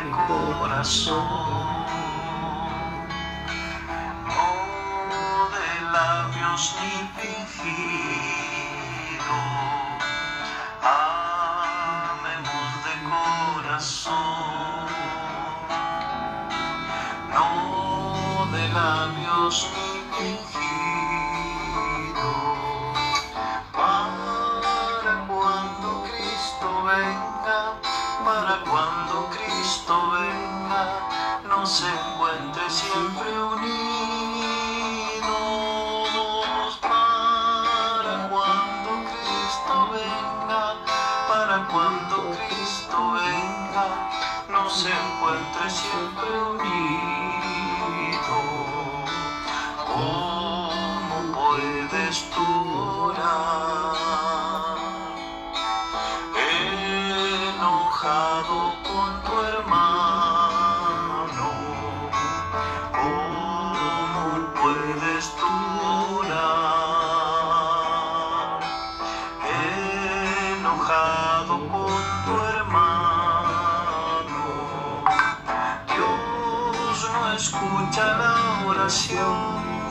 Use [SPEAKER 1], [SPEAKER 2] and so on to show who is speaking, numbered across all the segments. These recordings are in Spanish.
[SPEAKER 1] corazón, no de labios ni fingido, amemos de corazón, no de labios ni fingido, para cuando Cristo venga, para cuando Cristo venga, nos encuentre siempre unidos. Para cuando Cristo venga, para cuando Cristo venga, nos encuentre siempre unidos. ¿Cómo puedes tú orar enojado con tu hermano? ¿Cómo puedes tú orar enojado con tu hermano? Dios no escucha la oración,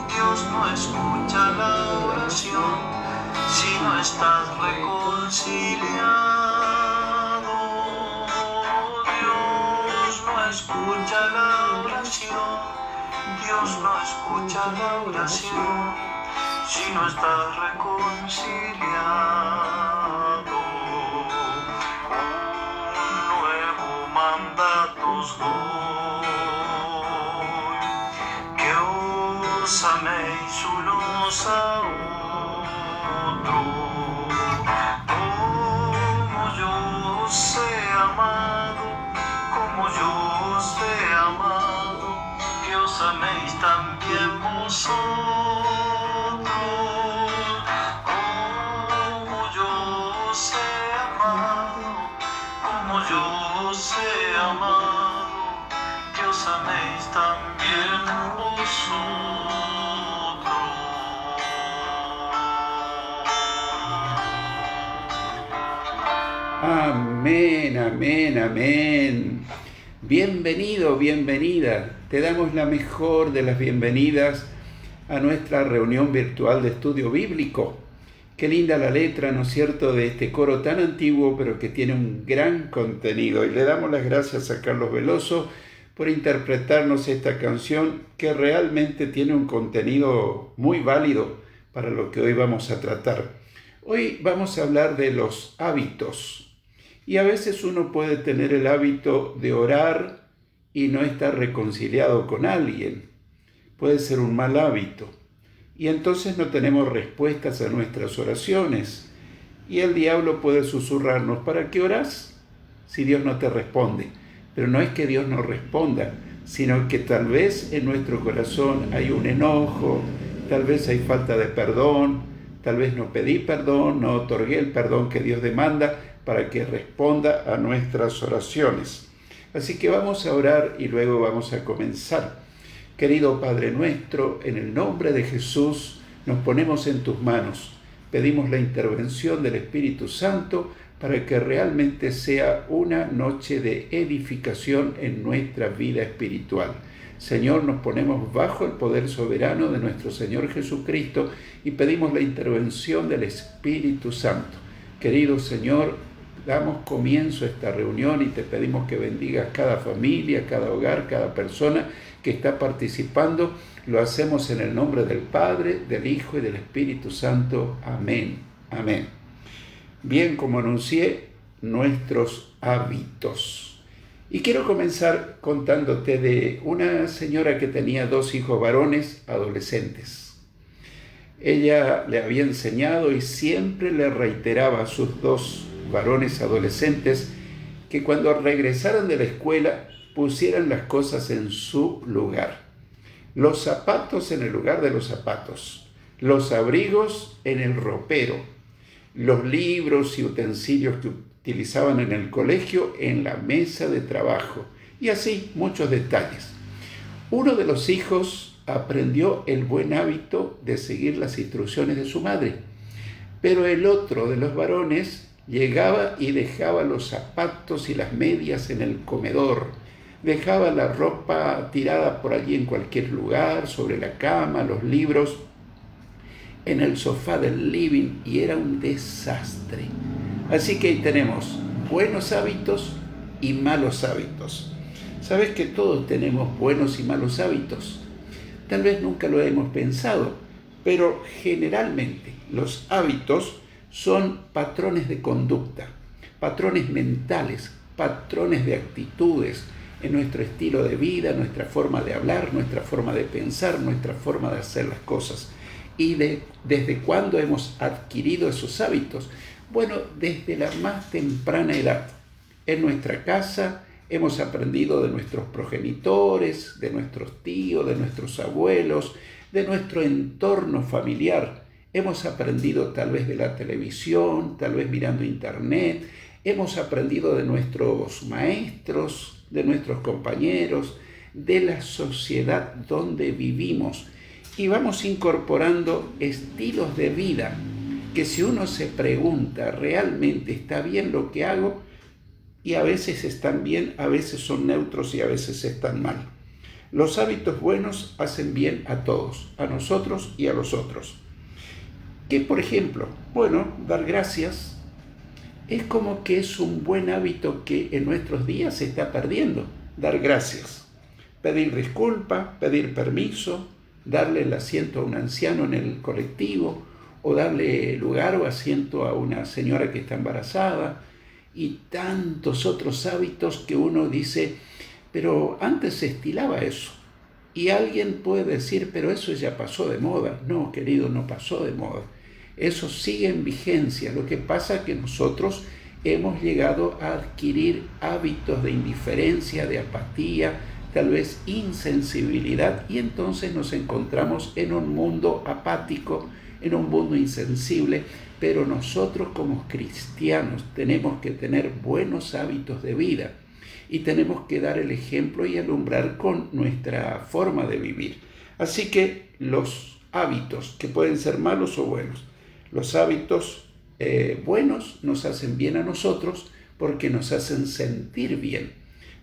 [SPEAKER 1] Dios no escucha la oración si no estás reconciliado. Dios no escucha la oración, Dios no escucha la oración si no estás reconciliado. Un nuevo mandato os doy, que os améis unos a otros, como yo os he amado, como yo os he amado, que os améis también vosotros, como yo os he amado, como yo os he amado, que os améis también vosotros.
[SPEAKER 2] Amén, amén, amén. Bienvenido, bienvenida. Te damos la mejor de las bienvenidas a nuestra reunión virtual de estudio bíblico. Qué linda la letra, ¿no es cierto?, de este coro tan antiguo, pero que tiene un gran contenido. Y le damos las gracias a Carlos Veloso por interpretarnos esta canción que realmente tiene un contenido muy válido para lo que hoy vamos a tratar. Hoy vamos a hablar de los hábitos. Y a veces uno puede tener el hábito de orar y no estar reconciliado con alguien. Puede ser un mal hábito. Y entonces no tenemos respuestas a nuestras oraciones. Y el diablo puede susurrarnos: ¿para qué orás si Dios no te responde? Pero no es que Dios no responda, sino que tal vez en nuestro corazón hay un enojo, tal vez hay falta de perdón, tal vez no pedí perdón, no otorgué el perdón que Dios demanda para que responda a nuestras oraciones. Así que vamos a orar y luego vamos a comenzar. Querido Padre nuestro, en el nombre de Jesús nos ponemos en tus manos. Pedimos la intervención del Espíritu Santo para que realmente sea una noche de edificación en nuestra vida espiritual. Señor, nos ponemos bajo el poder soberano de nuestro Señor Jesucristo y pedimos la intervención del Espíritu Santo. Querido Señor, damos comienzo a esta reunión y te pedimos que bendigas cada familia, cada hogar, cada persona que está participando. Lo hacemos en el nombre del Padre, del Hijo y del Espíritu Santo. Amén. Amén. Bien, como anuncié, nuestros hábitos. Y quiero comenzar contándote de una señora que tenía 2 hijos varones adolescentes. Ella le había enseñado y siempre le reiteraba a sus 2 varones adolescentes que cuando regresaran de la escuela pusieran las cosas en su lugar. Los zapatos en el lugar de los zapatos, los abrigos en el ropero, los libros y utensilios que utilizaban en el colegio en la mesa de trabajo, y así muchos detalles. Uno de los hijos aprendió el buen hábito de seguir las instrucciones de su madre, pero el otro de los varones llegaba y dejaba los zapatos y las medias en el comedor, Dejaba la ropa tirada por allí en cualquier lugar, sobre la cama, los libros, en el sofá del living, y era un desastre. Así que ahí tenemos buenos hábitos y malos hábitos. ¿Sabes que todos tenemos buenos y malos hábitos? Tal vez nunca lo hemos pensado, pero generalmente los hábitos son patrones de conducta, patrones mentales, patrones de actitudes en nuestro estilo de vida, nuestra forma de hablar, nuestra forma de pensar, nuestra forma de hacer las cosas. ¿Y desde cuándo hemos adquirido esos hábitos? Bueno, desde la más temprana edad. En nuestra casa hemos aprendido de nuestros progenitores, de nuestros tíos, de nuestros abuelos, de nuestro entorno familiar. Hemos aprendido tal vez de la televisión, tal vez mirando internet. Hemos aprendido de nuestros maestros, de nuestros compañeros, de la sociedad donde vivimos. Y vamos incorporando estilos de vida que, si uno se pregunta, ¿realmente está bien lo que hago? Y a veces están bien, a veces son neutros y a veces están mal. Los hábitos buenos hacen bien a todos, a nosotros y a los otros. ¿Qué, por ejemplo? Bueno, dar gracias es como que es un buen hábito que en nuestros días se está perdiendo. Dar gracias, pedir disculpas, pedir permiso, darle el asiento a un anciano en el colectivo, o darle lugar o asiento a una señora que está embarazada, y tantos otros hábitos que uno dice, pero antes se estilaba eso. Y alguien puede decir, pero eso ya pasó de moda. No, querido, no pasó de moda. Eso sigue en vigencia. Lo que pasa es que nosotros hemos llegado a adquirir hábitos de indiferencia, de apatía, tal vez insensibilidad, y entonces nos encontramos en un mundo apático, en un mundo insensible. Pero nosotros como cristianos tenemos que tener buenos hábitos de vida y tenemos que dar el ejemplo y alumbrar con nuestra forma de vivir. Así que los hábitos, que pueden ser malos o buenos, los hábitos buenos nos hacen bien a nosotros porque nos hacen sentir bien,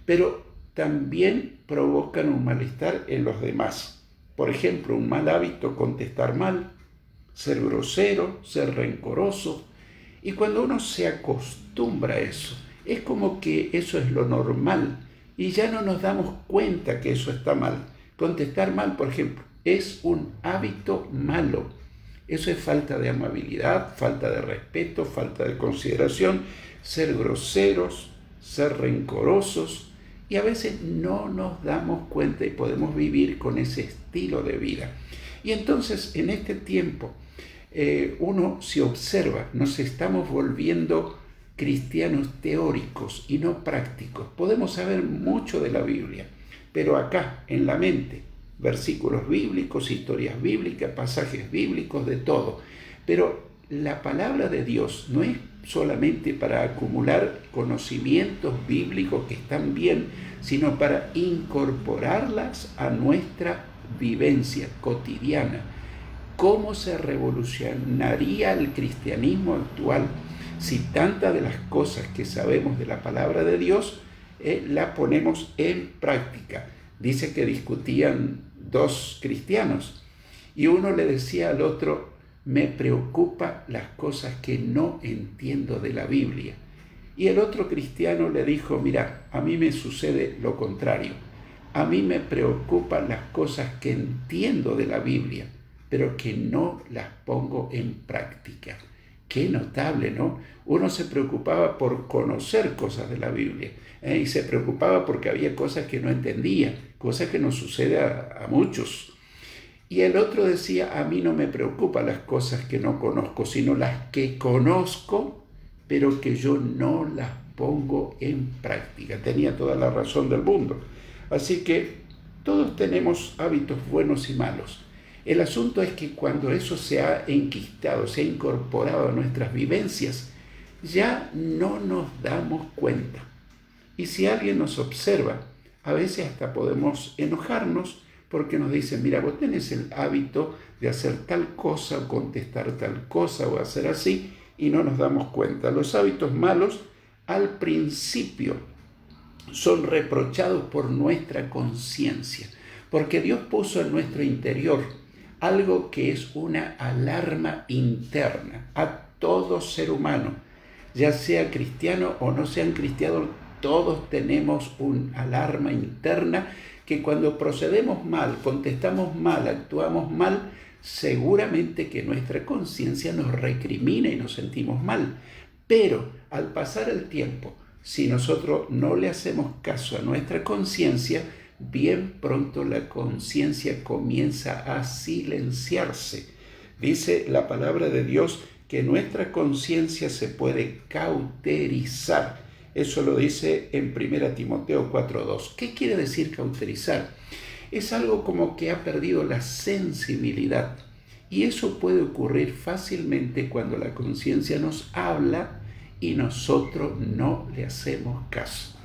[SPEAKER 2] pero también provocan un malestar en los demás. Por ejemplo, un mal hábito: contestar mal, ser grosero, ser rencoroso. Y cuando uno se acostumbra a eso, es como que eso es lo normal y ya no nos damos cuenta que eso está mal. Contestar mal, por ejemplo, es un hábito malo. Eso es falta de amabilidad, falta de respeto, falta de consideración, ser groseros, ser rencorosos, y a veces no nos damos cuenta y podemos vivir con ese estilo de vida. Y entonces en este tiempo uno se observa, nos estamos volviendo cristianos teóricos y no prácticos. Podemos saber mucho de la Biblia, pero acá en la mente, versículos bíblicos, historias bíblicas, pasajes bíblicos, de todo. Pero la palabra de Dios no es solamente para acumular conocimientos bíblicos que están bien, sino para incorporarlas a nuestra vivencia cotidiana. ¿Cómo se revolucionaría el cristianismo actual si tantas de las cosas que sabemos de la palabra de Dios la ponemos en práctica? Dice que discutían dos cristianos y uno le decía al otro: me preocupan las cosas que no entiendo de la Biblia. Y el otro cristiano le dijo: mira, a mí me sucede lo contrario. A mí me preocupan las cosas que entiendo de la Biblia, pero que no las pongo en práctica. Qué notable, ¿no? Uno se preocupaba por conocer cosas de la Biblia y se preocupaba porque había cosas que no entendía, cosas que nos sucede a muchos. Y el otro decía: a mí no me preocupan las cosas que no conozco, sino las que conozco, pero que yo no las pongo en práctica. Tenía toda la razón del mundo. Así que todos tenemos hábitos buenos y malos. El asunto es que cuando eso se ha enquistado, se ha incorporado a nuestras vivencias, ya no nos damos cuenta. Y si alguien nos observa, a veces hasta podemos enojarnos porque nos dicen: mira, vos tenés el hábito de hacer tal cosa o contestar tal cosa o hacer así, y no nos damos cuenta. Los hábitos malos al principio son reprochados por nuestra conciencia, porque Dios puso en nuestro interior algo que es una alarma interna a todo ser humano, ya sea cristiano o no sean cristianos, todos tenemos una alarma interna que cuando procedemos mal, contestamos mal, actuamos mal, seguramente que nuestra conciencia nos recrimina y nos sentimos mal. Pero al pasar el tiempo, si nosotros no le hacemos caso a nuestra conciencia, bien pronto la conciencia comienza a silenciarse. Dice la palabra de Dios que nuestra conciencia se puede cauterizar. Eso lo dice en 1 Timoteo 4:2. ¿Qué quiere decir cauterizar? Es algo como que ha perdido la sensibilidad. Y eso puede ocurrir fácilmente cuando la conciencia nos habla y nosotros no le hacemos caso.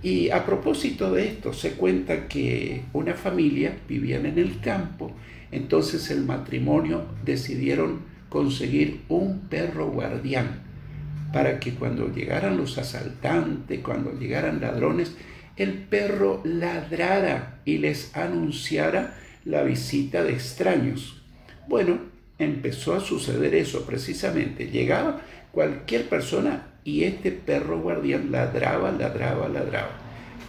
[SPEAKER 2] Y a propósito de esto, se cuenta que una familia vivían en el campo, entonces el matrimonio decidieron conseguir un perro guardián para que cuando llegaran los asaltantes, cuando llegaran ladrones, el perro ladrara y les anunciara la visita de extraños. Bueno, empezó a suceder eso precisamente. Llegaba cualquier persona y este perro guardián ladraba.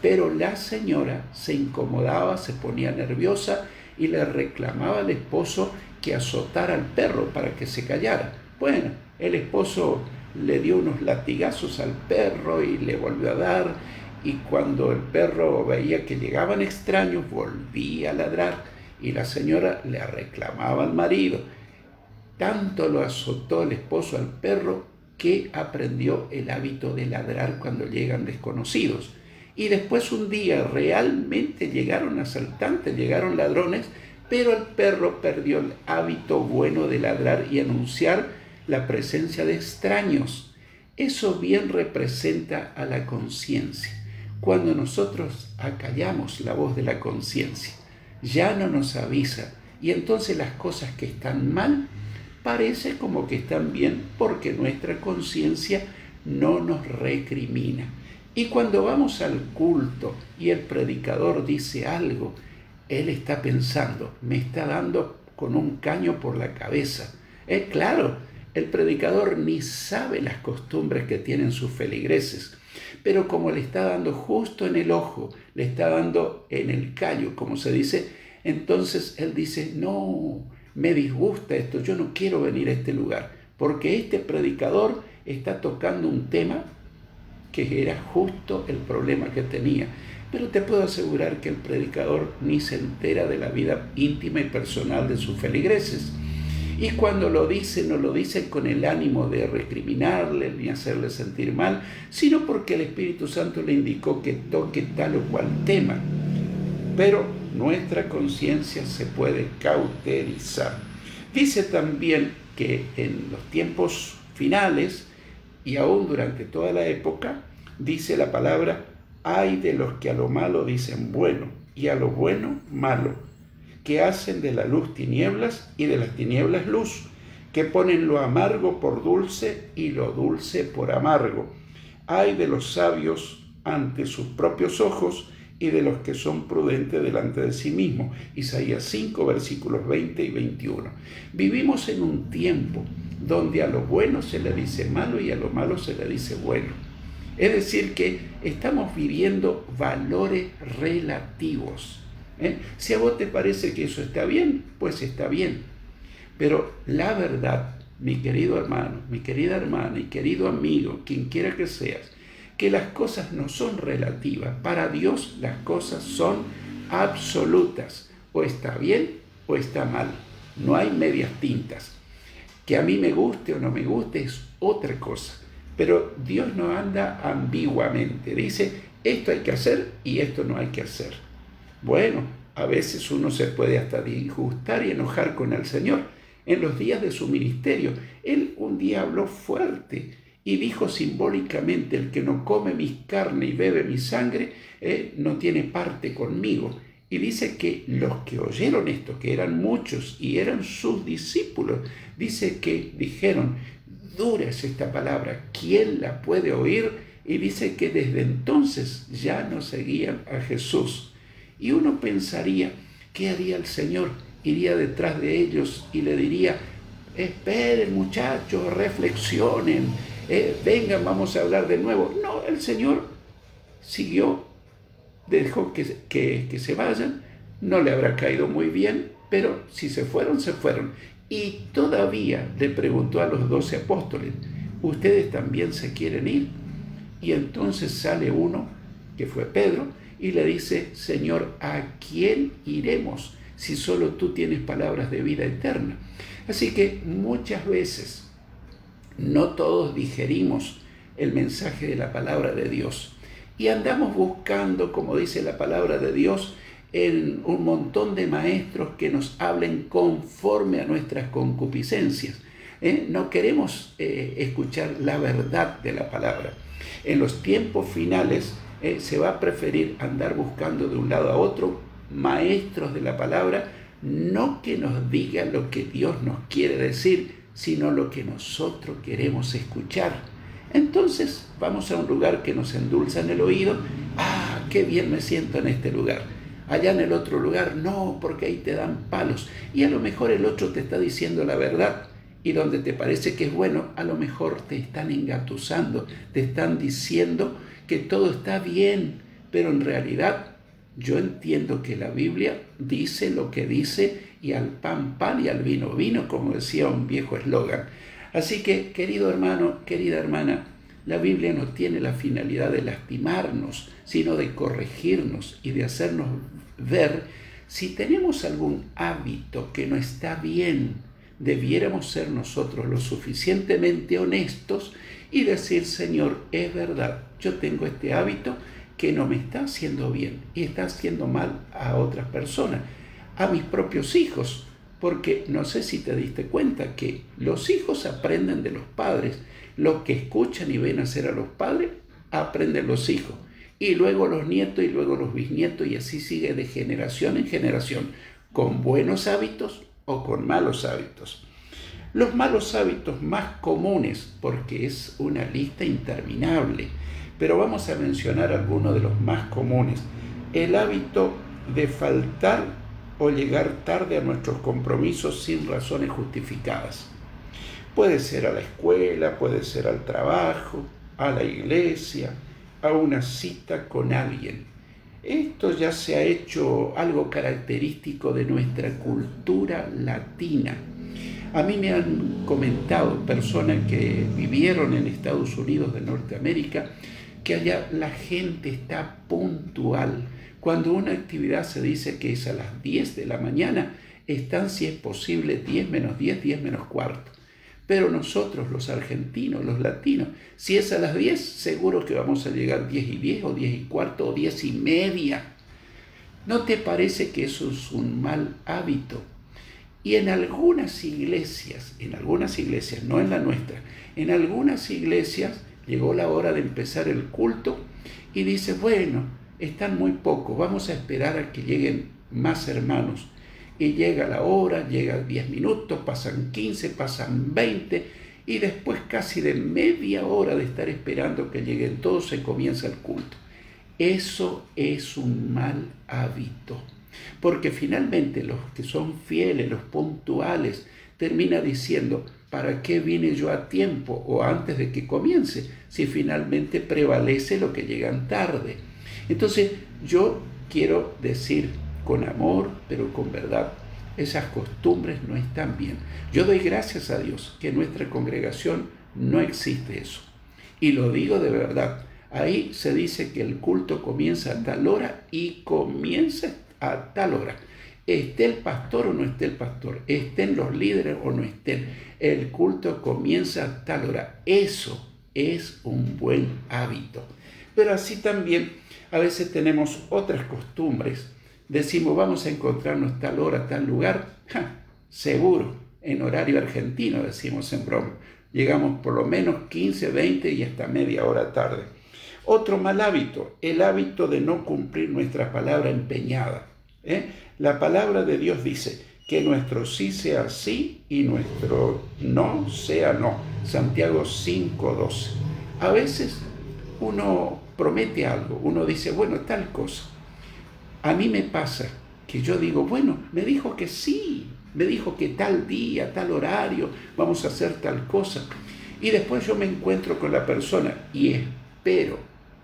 [SPEAKER 2] Pero la señora se incomodaba, se ponía nerviosa y le reclamaba al esposo que azotara al perro para que se callara. Bueno, el esposo le dio unos latigazos al perro y le volvió a dar, y cuando el perro veía que llegaban extraños, volvía a ladrar y la señora le reclamaba al marido. Tanto lo azotó el esposo al perro que aprendió el hábito de ladrar cuando llegan desconocidos. Y después un día realmente llegaron asaltantes, llegaron ladrones, pero el perro perdió el hábito bueno de ladrar y anunciar la presencia de extraños. Eso bien representa a la conciencia. Cuando nosotros acallamos la voz de la conciencia, ya no nos avisa, y entonces las cosas que están mal parece como que están bien porque nuestra conciencia no nos recrimina. Y cuando vamos al culto y el predicador dice algo, él está pensando, me está dando con un caño por la cabeza. Claro, el predicador ni sabe las costumbres que tienen sus feligreses, pero como le está dando justo en el ojo, le está dando en el callo, como se dice, entonces él dice, no, me disgusta esto, yo no quiero venir a este lugar, porque este predicador está tocando un tema que era justo el problema que tenía. Pero te puedo asegurar que el predicador ni se entera de la vida íntima y personal de sus feligreses. Y cuando lo dice, no lo dice con el ánimo de recriminarle ni hacerle sentir mal, sino porque el Espíritu Santo le indicó que toque tal o cual tema. Pero nuestra conciencia se puede cauterizar. Dice también que en los tiempos finales y aún durante toda la época, dice la palabra, ay de los que a lo malo dicen bueno y a lo bueno malo, que hacen de la luz tinieblas y de las tinieblas luz, que ponen lo amargo por dulce y lo dulce por amargo. Ay de los sabios ante sus propios ojos y de los que son prudentes delante de sí mismos. Isaías 5, versículos 20 y 21. Vivimos en un tiempo donde a lo bueno se le dice malo y a lo malo se le dice bueno. Es decir, que estamos viviendo valores relativos. Si a vos te parece que eso está bien, pues está bien. Pero la verdad, mi querido hermano, mi querida hermana y querido amigo, quien quiera que seas, que las cosas no son relativas. Para Dios las cosas son absolutas. O está bien o está mal. No hay medias tintas. Que a mí me guste o no me guste es otra cosa. Pero Dios no anda ambiguamente. Dice, esto hay que hacer y esto no hay que hacer. Bueno, a veces uno se puede hasta disgustar y enojar con el Señor. En los días de su ministerio, Él un día habló fuerte y dijo simbólicamente, el que no come mi carne y bebe mi sangre, no tiene parte conmigo. Y dice que los que oyeron esto, que eran muchos y eran sus discípulos, dice que dijeron, dura es esta palabra, ¿quién la puede oír? Y dice que desde entonces ya no seguían a Jesús. Y uno pensaría, ¿qué haría el Señor? Iría detrás de ellos y le diría, esperen muchachos, reflexionen, vengan, vamos a hablar de nuevo. No, el Señor siguió, dejó que se vayan, no le habrá caído muy bien, pero si se fueron, se fueron. Y todavía le preguntó a los 12 apóstoles, ¿ustedes también se quieren ir? Y entonces sale uno, que fue Pedro, y le dice, Señor, ¿a quién iremos si solo tú tienes palabras de vida eterna? Así que muchas veces no todos digerimos el mensaje de la palabra de Dios y andamos buscando, como dice la palabra de Dios, en un montón de maestros que nos hablen conforme a nuestras concupiscencias. No queremos escuchar la verdad de la palabra. En los tiempos finales se va a preferir andar buscando de un lado a otro maestros de la palabra, no que nos digan lo que Dios nos quiere decir, sino lo que nosotros queremos escuchar. Entonces vamos a un lugar que nos endulza en el oído. ¡Ah, qué bien me siento en este lugar! Allá en el otro lugar, no, porque ahí te dan palos. Y a lo mejor el otro te está diciendo la verdad. Y donde te parece que es bueno, a lo mejor te están engatusando, te están diciendo que todo está bien, pero en realidad yo entiendo que la Biblia dice lo que dice y al pan, pan y al vino, vino, como decía un viejo eslogan. Así que, querido hermano, querida hermana, la Biblia no tiene la finalidad de lastimarnos, sino de corregirnos y de hacernos ver si tenemos algún hábito que no está bien. Debiéramos ser nosotros lo suficientemente honestos y decir, Señor, es verdad, yo tengo este hábito que no me está haciendo bien y está haciendo mal a otras personas, a mis propios hijos, porque no sé si te diste cuenta que los hijos aprenden de los padres, lo que escuchan y ven hacer a los padres, aprenden los hijos, y luego los nietos y luego los bisnietos, y así sigue de generación en generación, con buenos hábitos o con malos hábitos. Los malos hábitos más comunes, porque es una lista interminable, pero vamos a mencionar algunos de los más comunes. El hábito de faltar o llegar tarde a nuestros compromisos sin razones justificadas. Puede ser a la escuela, puede ser al trabajo, a la iglesia, a una cita con alguien. Esto ya se ha hecho algo característico de nuestra cultura latina. A mí me han comentado personas que vivieron en Estados Unidos de Norteamérica que allá la gente está puntual. Cuando una actividad se dice que es a las 10 de la mañana, están, si es posible, 10 menos 10, 10 menos cuarto. Pero nosotros, los argentinos, los latinos, si es a las 10, seguro que vamos a llegar 10 y 10 o 10 y cuarto o 10 y media. ¿No te parece que eso es un mal hábito? Y en algunas iglesias, no en la nuestra, en algunas iglesias llegó la hora de empezar el culto y dice, bueno, están muy pocos, vamos a esperar a que lleguen más hermanos. Y llega la hora, llegan 10 minutos, pasan 15, pasan 20, y después casi de media hora de estar esperando que lleguen todos, se comienza el culto. Eso es un mal hábito, porque finalmente los que son fieles, los puntuales, termina diciendo, ¿para qué vine yo a tiempo o antes de que comience? Si finalmente prevalece lo que llegan tarde. Entonces yo quiero decir con amor, pero con verdad, esas costumbres no están bien. Yo doy gracias a Dios que en nuestra congregación no existe eso. Y lo digo de verdad. Ahí se dice que el culto comienza a tal hora y comienza a tal hora. Esté el pastor o no esté el pastor, estén los líderes o no estén, el culto comienza a tal hora. Eso es un buen hábito. Pero así también a veces tenemos otras costumbres. Decimos, vamos a encontrarnos tal hora, tal lugar. Seguro, en horario argentino, decimos en broma. Llegamos por lo menos 15, 20 y hasta media hora tarde. Otro mal hábito, el hábito de no cumplir nuestra palabra empeñada. La palabra de Dios dice que nuestro sí sea sí y nuestro no sea no. Santiago 5:12. A veces uno promete algo, uno dice, bueno, tal cosa. A mí me pasa que yo digo, bueno, me dijo que sí, me dijo que tal día, tal horario, vamos a hacer tal cosa. Y después yo me encuentro con la persona y espero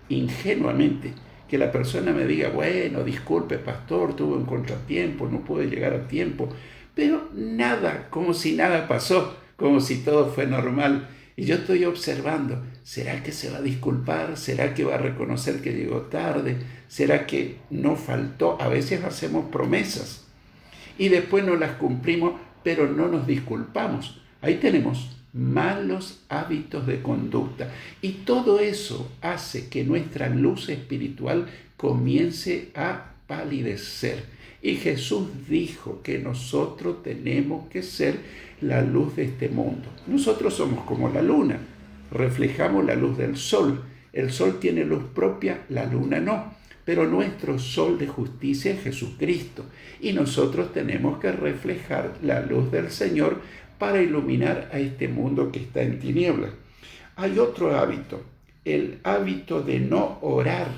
[SPEAKER 2] ingenuamente que la persona me diga, bueno, disculpe pastor, tuve un contratiempo, no pude llegar a tiempo, pero nada, como si nada pasó, como si todo fue normal. Y yo estoy observando, ¿será que se va a disculpar? ¿Será que va a reconocer que llegó tarde? ¿Será que no faltó? A veces hacemos promesas y después no las cumplimos, pero no nos disculpamos. Ahí tenemos malos hábitos de conducta. Y todo eso hace que nuestra luz espiritual comience a palidecer. Y Jesús dijo que nosotros tenemos que ser la luz de este mundo. Nosotros somos como la luna, reflejamos la luz del sol. El sol tiene luz propia, la luna no. Pero nuestro sol de justicia es Jesucristo. Y nosotros tenemos que reflejar la luz del Señor para iluminar a este mundo que está en tinieblas. Hay otro hábito, el hábito de no orar.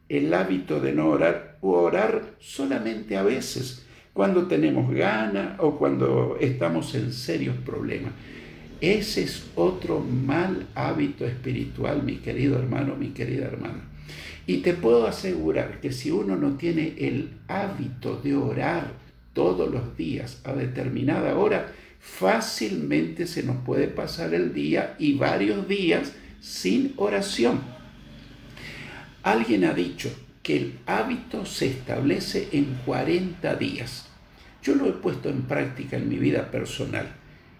[SPEAKER 2] El hábito de no orar o orar solamente a veces, cuando tenemos ganas o cuando estamos en serios problemas. Ese es otro mal hábito espiritual, mi querido hermano, mi querida hermana. Y te puedo asegurar que si uno no tiene el hábito de orar todos los días a determinada hora, fácilmente se nos puede pasar el día y varios días sin oración. Alguien ha dicho que el hábito se establece en 40 días. Yo lo he puesto en práctica en mi vida personal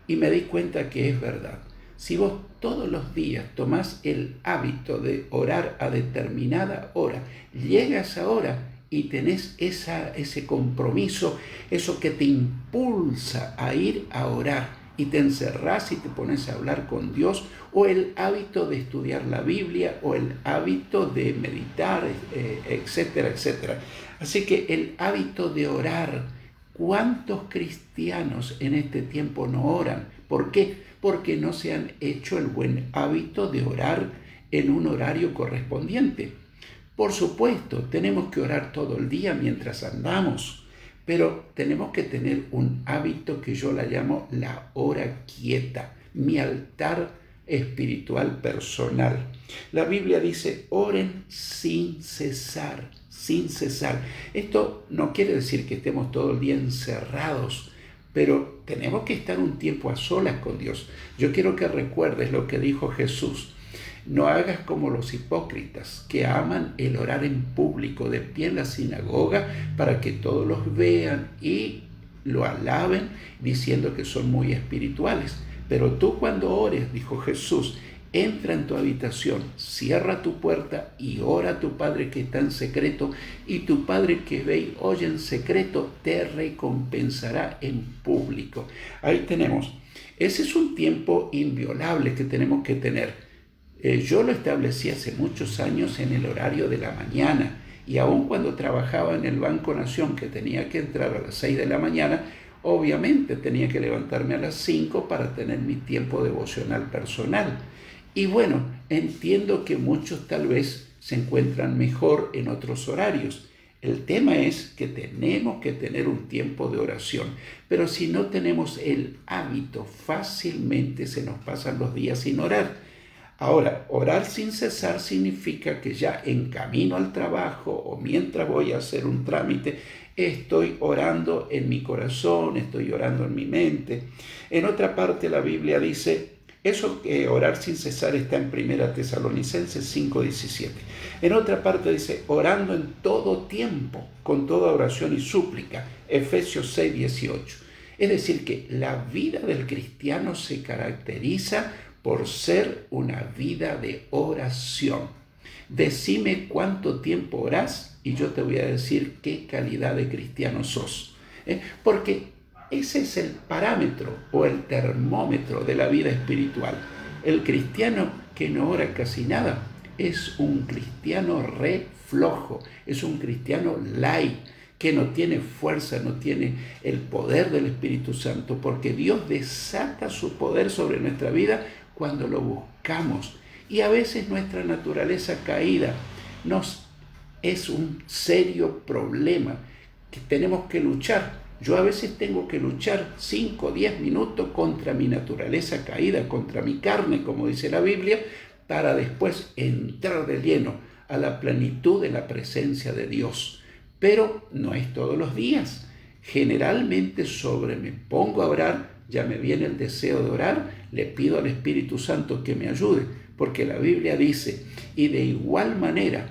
[SPEAKER 2] y me di cuenta que es verdad. Si vos todos los días tomás el hábito de orar a determinada hora, llega esa hora y tenés ese compromiso, eso que te impulsa a ir a orar y te encerrás y te pones a hablar con Dios, o el hábito de estudiar la Biblia, o el hábito de meditar, etcétera, etcétera. Así que el hábito de orar, ¿cuántos cristianos en este tiempo no oran? ¿Por qué? Porque no se han hecho el buen hábito de orar en un horario correspondiente. Por supuesto, tenemos que orar todo el día mientras andamos, pero tenemos que tener un hábito que yo la llamo la hora quieta, mi altar espiritual personal. La Biblia dice, oren sin cesar, sin cesar. Esto no quiere decir que estemos todo el día encerrados, pero tenemos que estar un tiempo a solas con Dios. Yo quiero que recuerdes lo que dijo Jesús. No hagas como los hipócritas, que aman el orar en público, de pie en la sinagoga, para que todos los vean y lo alaben, diciendo que son muy espirituales. Pero tú cuando ores, dijo Jesús, entra en tu habitación, cierra tu puerta y ora a tu Padre que está en secreto, y tu Padre que ve y oye en secreto te recompensará en público. Ahí tenemos. Ese es un tiempo inviolable que tenemos que tener. Yo lo establecí hace muchos años en el horario de la mañana, y aun cuando trabajaba en el Banco Nación, que tenía que entrar a las 6 de la mañana, obviamente tenía que levantarme a las 5 para tener mi tiempo devocional personal. Y bueno, entiendo que muchos tal vez se encuentran mejor en otros horarios. El tema es que tenemos que tener un tiempo de oración, pero si no tenemos el hábito, fácilmente se nos pasan los días sin orar. Ahora, orar sin cesar significa que ya en camino al trabajo o mientras voy a hacer un trámite, estoy orando en mi corazón, estoy orando en mi mente. En otra parte la Biblia dice, eso que orar sin cesar está en 1 Tesalonicenses 5:17. En otra parte dice, orando en todo tiempo, con toda oración y súplica, Efesios 6:18. Es decir, que la vida del cristiano se caracteriza por ser una vida de oración. Decime cuánto tiempo orás y yo te voy a decir qué calidad de cristiano sos. Porque ese es el parámetro o el termómetro de la vida espiritual. El cristiano que no ora casi nada es un cristiano re flojo, es un cristiano light, que no tiene fuerza, no tiene el poder del Espíritu Santo, porque Dios desata su poder sobre nuestra vida cuando lo buscamos. Y a veces nuestra naturaleza caída es un serio problema que tenemos que luchar. Yo a veces tengo que luchar 5 o 10 minutos contra mi naturaleza caída, contra mi carne, como dice la Biblia, para después entrar de lleno a la plenitud de la presencia de Dios. Pero no es todos los días. Generalmente me pongo a orar, ya me viene el deseo de orar, le pido al Espíritu Santo que me ayude, porque la Biblia dice, y de igual manera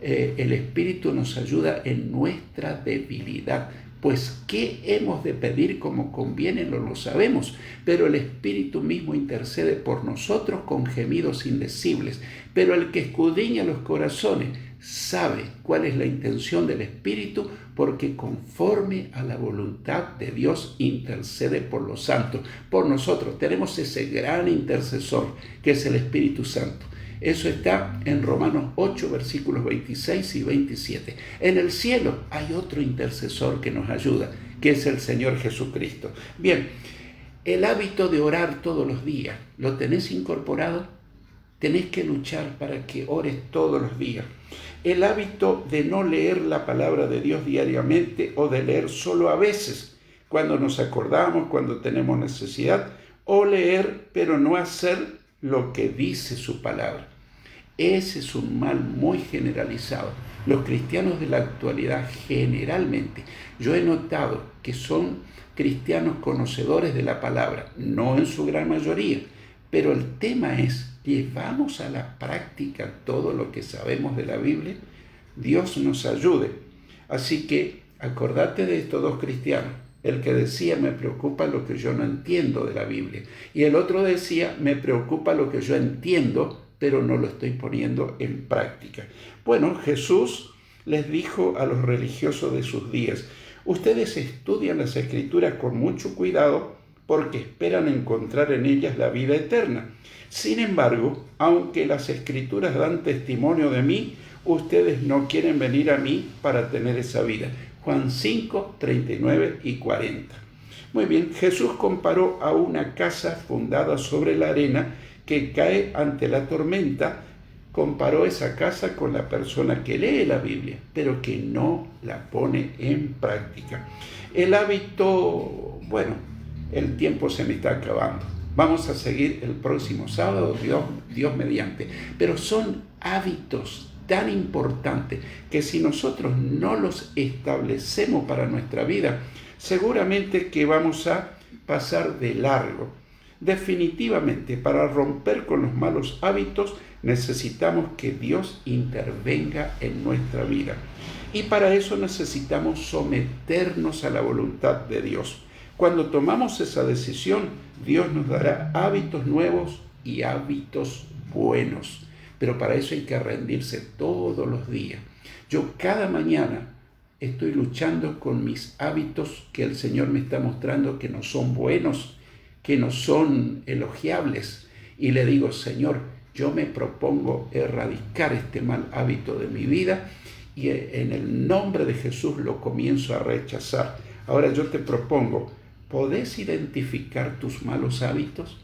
[SPEAKER 2] el Espíritu nos ayuda en nuestra debilidad. Pues qué hemos de pedir como conviene no lo sabemos, pero el Espíritu mismo intercede por nosotros con gemidos indecibles. Pero el que escudriña los corazones sabe cuál es la intención del Espíritu, porque conforme a la voluntad de Dios intercede por los santos. Por nosotros tenemos ese gran intercesor que es el Espíritu Santo. Eso está en Romanos 8, versículos 26 y 27. En el cielo hay otro intercesor que nos ayuda, que es el Señor Jesucristo. Bien, el hábito de orar todos los días, ¿lo tenés incorporado? Tenés que luchar para que ores todos los días. El hábito de no leer la palabra de Dios diariamente o de leer solo a veces, cuando nos acordamos, cuando tenemos necesidad, o leer pero no hacer lo que dice su palabra. Ese es un mal muy generalizado. Los cristianos de la actualidad generalmente, yo he notado que son cristianos conocedores de la palabra, no en su gran mayoría, pero el tema es, ¿llevamos a la práctica todo lo que sabemos de la Biblia? Dios nos ayude. Así que acordate de estos dos cristianos. El que decía, me preocupa lo que yo no entiendo de la Biblia. Y el otro decía, me preocupa lo que yo entiendo, pero no lo estoy poniendo en práctica. Bueno, Jesús les dijo a los religiosos de sus días, ustedes estudian las Escrituras con mucho cuidado porque esperan encontrar en ellas la vida eterna. Sin embargo, aunque las Escrituras dan testimonio de mí, ustedes no quieren venir a mí para tener esa vida. Juan 5, 39 y 40. Muy bien, Jesús comparó a una casa fundada sobre la arena que cae ante la tormenta. Comparó esa casa con la persona que lee la Biblia, pero que no la pone en práctica. El hábito, bueno, el tiempo se me está acabando. Vamos a seguir el próximo sábado, Dios mediante. Pero son hábitos tan importante que si nosotros no los establecemos para nuestra vida, seguramente que vamos a pasar de largo. Definitivamente, para romper con los malos hábitos, necesitamos que Dios intervenga en nuestra vida. Y para eso necesitamos someternos a la voluntad de Dios. Cuando tomamos esa decisión, Dios nos dará hábitos nuevos y hábitos buenos. Pero para eso hay que rendirse todos los días. Yo cada mañana estoy luchando con mis hábitos que el Señor me está mostrando que no son buenos, que no son elogiables. Y le digo, Señor, yo me propongo erradicar este mal hábito de mi vida y en el nombre de Jesús lo comienzo a rechazar. Ahora yo te propongo, ¿podés identificar tus malos hábitos?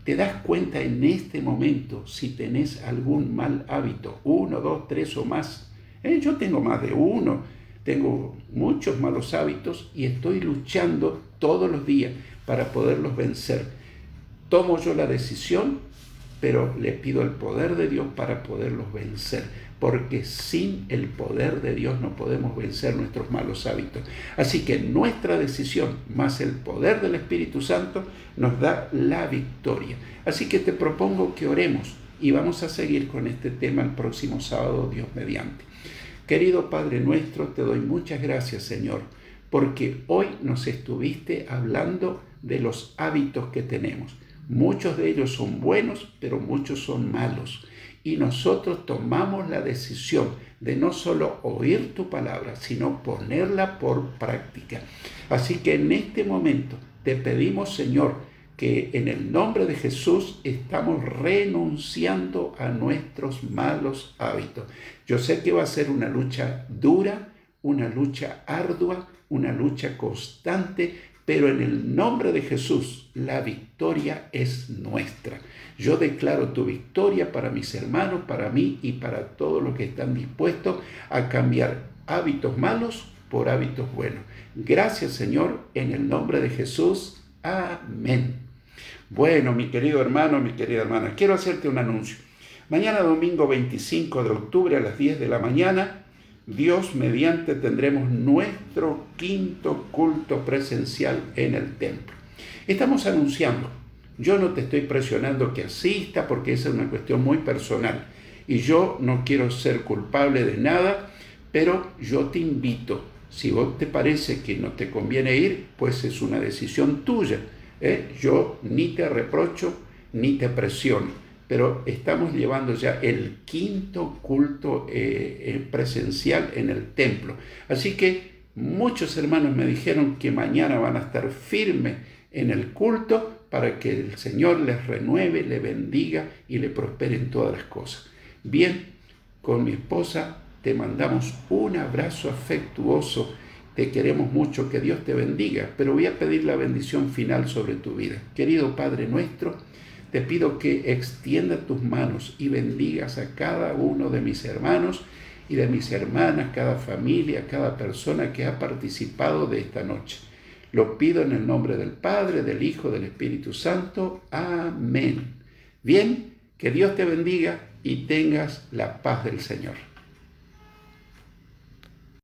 [SPEAKER 2] ¿Te das cuenta en este momento si tenés algún mal hábito? 1, 2, 3 o más. Yo tengo más de uno. Tengo muchos malos hábitos y estoy luchando todos los días para poderlos vencer. Tomo yo la decisión, pero le pido el poder de Dios para poderlos vencer. Porque sin el poder de Dios no podemos vencer nuestros malos hábitos. Así que nuestra decisión más el poder del Espíritu Santo nos da la victoria. Así que te propongo que oremos y vamos a seguir con este tema el próximo sábado, Dios mediante. Querido Padre nuestro, te doy muchas gracias, Señor, porque hoy nos estuviste hablando de los hábitos que tenemos. Muchos de ellos son buenos, pero muchos son malos. Y nosotros tomamos la decisión de no solo oír tu palabra, sino ponerla por práctica. Así que en este momento te pedimos, Señor, que en el nombre de Jesús estamos renunciando a nuestros malos hábitos. Yo sé que va a ser una lucha dura, una lucha ardua, una lucha constante, pero en el nombre de Jesús la victoria es nuestra. Yo declaro tu victoria para mis hermanos, para mí y para todos los que están dispuestos a cambiar hábitos malos por hábitos buenos. Gracias, Señor, en el nombre de Jesús. Amén. Bueno, mi querido hermano, mi querida hermana, quiero hacerte un anuncio. Mañana domingo 25 de octubre a las 10 de la mañana, Dios mediante tendremos nuestro 5º culto presencial en el templo. Estamos anunciando, yo no te estoy presionando que asista porque esa es una cuestión muy personal y yo no quiero ser culpable de nada, pero yo te invito, si vos te parece que no te conviene ir, pues es una decisión tuya, Yo ni te reprocho ni te presiono. Pero estamos llevando ya el 5º culto presencial en el templo. Así que muchos hermanos me dijeron que mañana van a estar firmes en el culto para que el Señor les renueve, le bendiga y le prospere en todas las cosas. Bien, con mi esposa te mandamos un abrazo afectuoso. Te queremos mucho, que Dios te bendiga, pero voy a pedir la bendición final sobre tu vida. Querido Padre nuestro, te pido que extienda tus manos y bendigas a cada uno de mis hermanos y de mis hermanas, cada familia, cada persona que ha participado de esta noche. Lo pido en el nombre del Padre, del Hijo, del Espíritu Santo. Amén. Bien, que Dios te bendiga y tengas la paz del Señor.